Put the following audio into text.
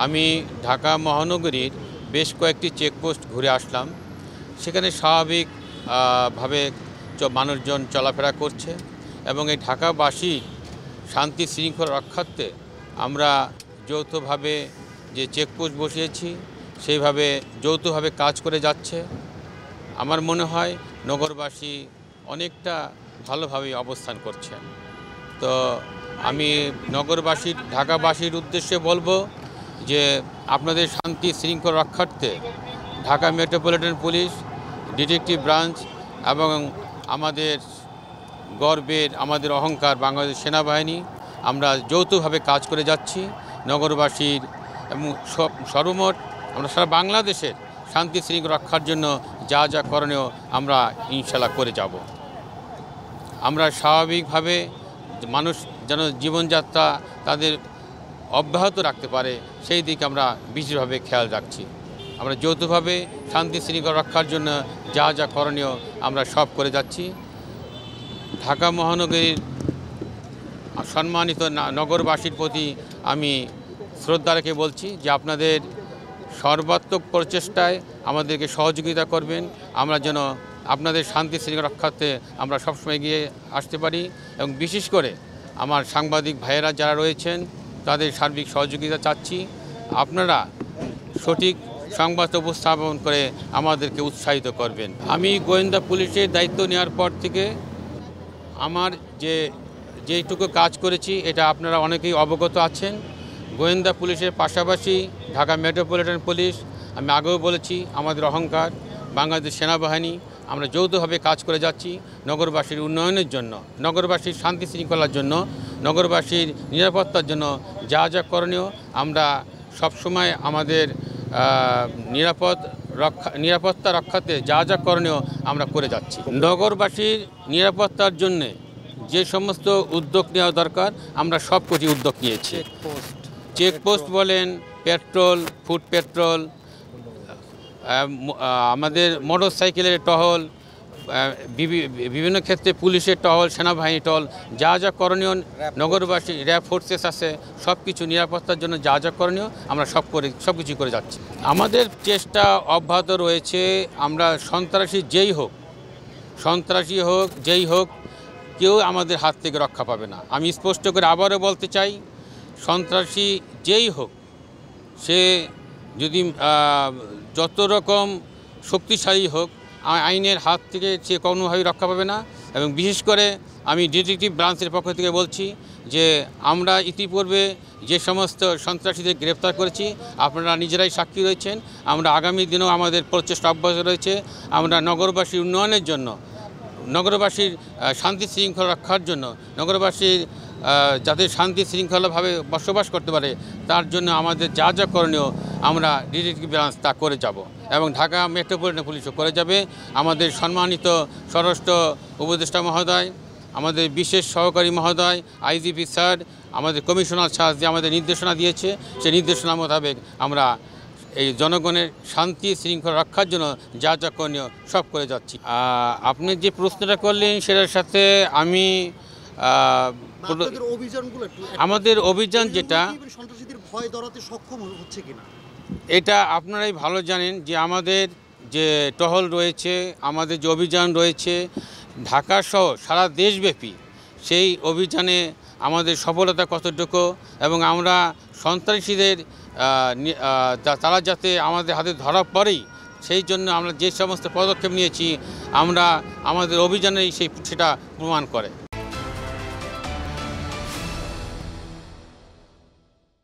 আমি ঢাকা মহানগরীর বেশ কয়েকটি চেকপোস্ট ঘুরে আসলাম। সেখানে স্বাভাবিক ভাবে মানুষজন চলাফেরা করছে এবং এই ঢাকাবাসী শান্তি শৃঙ্খলা রক্ষার্থে আমরা যৌথভাবে যে চেকপোস্ট বসিয়েছি সেইভাবে যৌথভাবে কাজ করে যাচ্ছে। আমার মনে হয় নগরবাসী অনেকটা ভালোভাবে অবস্থান করছে। তো আমি নগরবাসীর ঢাকাবাসীর উদ্দেশ্যে বলবো যে আপনাদের শান্তি শৃঙ্খলা রক্ষার্থে Dhaka metropolitan police, detective branch এবং আমাদের গর্বের আমাদের অহংকার বাংলাদেশ সেনাবাহিনী আমরা যৌথভাবে কাজ করে যাচ্ছি। নগরবাসীর এবং সর্বমোট আমরা সারা বাংলাদেশের শান্তি শৃঙ্খলা রক্ষার জন্য যা যা করণীয় আমরা ইনশাল্লাহ করে যাব। আমরা স্বাভাবিকভাবে মানুষ যেন জীবনযাত্রা তাদের অব্যাহত রাখতে পারে সেই দিকে আমরা বিশেষভাবে খেয়াল রাখছি। আমরা যৌথভাবে শান্তি শৃঙ্খলা রক্ষার জন্য যা যা করণীয় আমরা সব করে যাচ্ছি। ঢাকা মহানগরীর সম্মানিত নগরবাসীর প্রতি আমি শ্রদ্ধা রেখে বলছি যে আপনাদের সর্বাত্মক প্রচেষ্টায় আমাদেরকে সহযোগিতা করবেন, আমরা যেন আপনাদের শান্তি শৃঙ্খলা রক্ষার্থে আমরা সবসময় এগিয়ে আসতে পারি। এবং বিশেষ করে আমার সাংবাদিক ভাইয়েরা যারা রয়েছেন তাদের সার্বিক সহযোগিতা চাচ্ছি। আপনারা সঠিক সংবাদ উপস্থাপন করে আমাদেরকে উৎসাহিত করবেন। আমি গোয়েন্দা পুলিশের দায়িত্ব নেওয়ার পর থেকে আমার যেইটুকু কাজ করেছি এটা আপনারা অনেকেই অবগত আছেন। গোয়েন্দা পুলিশের পাশাপাশি ঢাকা মেট্রোপলিটন পুলিশ, আমি আগেও বলেছি, আমাদের অহংকার বাংলাদেশ সেনাবাহিনী, আমরা যৌথভাবে কাজ করে যাচ্ছি নগরবাসীর উন্নয়নের জন্য, নগরবাসীর শান্তি শৃঙ্খলার জন্য, নগরবাসীর নিরাপত্তার জন্য যা যা করণীয় আমরা সবসময় আমাদের নিরাপত্তা রক্ষাতে যা যা করণীয় আমরা করে যাচ্ছি। নগরবাসীর নিরাপত্তার জন্যে যে সমস্ত উদ্যোগ নেওয়া দরকার আমরা সবকটি উদ্যোগ নিয়েছি। চেকপোস্ট বলেন, পেট্রোল, ফুড পেট্রোল, আমাদের মোটর সাইকেলের টহল, বিভিন্ন ক্ষেত্রে পুলিশের টহল, সেনাবাহিনী টহল, যা যা করণীয় নগরবাসী র্যাব ফোর্সেস আছে সব কিছু নিরাপত্তার জন্য যা যা করণীয় আমরা সব কিছু করে যাচ্ছি। আমাদের চেষ্টা অব্যাহত রয়েছে। আমরা সন্ত্রাসী যেই হোক কেউ আমাদের হাত থেকে রক্ষা পাবে না। আমি স্পষ্ট করে আবারও বলতে চাই, সন্ত্রাসী যেই হোক সে যদি যত রকম শক্তিশালী হোক আইনের হাত থেকে সে কোনোভাবেই রক্ষা পাবে না। এবং বিশেষ করে আমি ডিটেকটিভ ব্রাঞ্চের পক্ষ থেকে বলছি যে আমরা ইতিপূর্বে যে সমস্ত সন্ত্রাসীদের গ্রেফতার করেছি আপনারা নিজেরাই সাক্ষী রয়েছেন। আমরা আগামী দিনেও আমাদের প্রচেষ্টা অব্যাহত রয়েছে। আমরা নগরবাসীর উন্নয়নের জন্য, নগরবাসীর শান্তি শৃঙ্খলা রক্ষার জন্য, নগরবাসীর যাতে শান্তি শৃঙ্খলাভাবে বসবাস করতে পারে তার জন্য আমাদের যা যা করণীয় আমরা ডিটেকটিভ ব্রাঞ্চ তা করে যাব এবং ঢাকা মেট্রোপলিটন পুলিশও করে যাবে। আমাদের সম্মানিত স্বরাষ্ট্র উপদেষ্টা মহোদয়, আমাদের বিশেষ সহকারী মহোদয়, আইজিপি স্যার, আমাদের কমিশনার স্যার যে আমাদের নির্দেশনা দিয়েছে সেই নির্দেশনা মোতাবেক আমরা এই জনগণের শান্তি শৃঙ্খলা রক্ষার জন্য যা যা করণীয় সব করে যাচ্ছি। আপনি যে প্রশ্নটা করলেন সেটার সাথে আমি আমাদের অভিযান যেটা সন্ত্রাসীদের ভয় ধরাতে সক্ষম হচ্ছে কিনা এটা আপনারাই ভালো জানেন যে আমাদের যে টহল রয়েছে, আমাদের যে অভিযান রয়েছে ঢাকা সহ সারা দেশব্যাপী, সেই অভিযানে আমাদের সফলতা কতটুকু এবং আমরা সন্ত্রাসীদের তারা যাতে আমাদের হাতে ধরা পড়েই সেই জন্য আমরা যে সমস্ত পদক্ষেপ নিয়েছি আমরা আমাদের অভিযানেই সেটা প্রমাণ করে।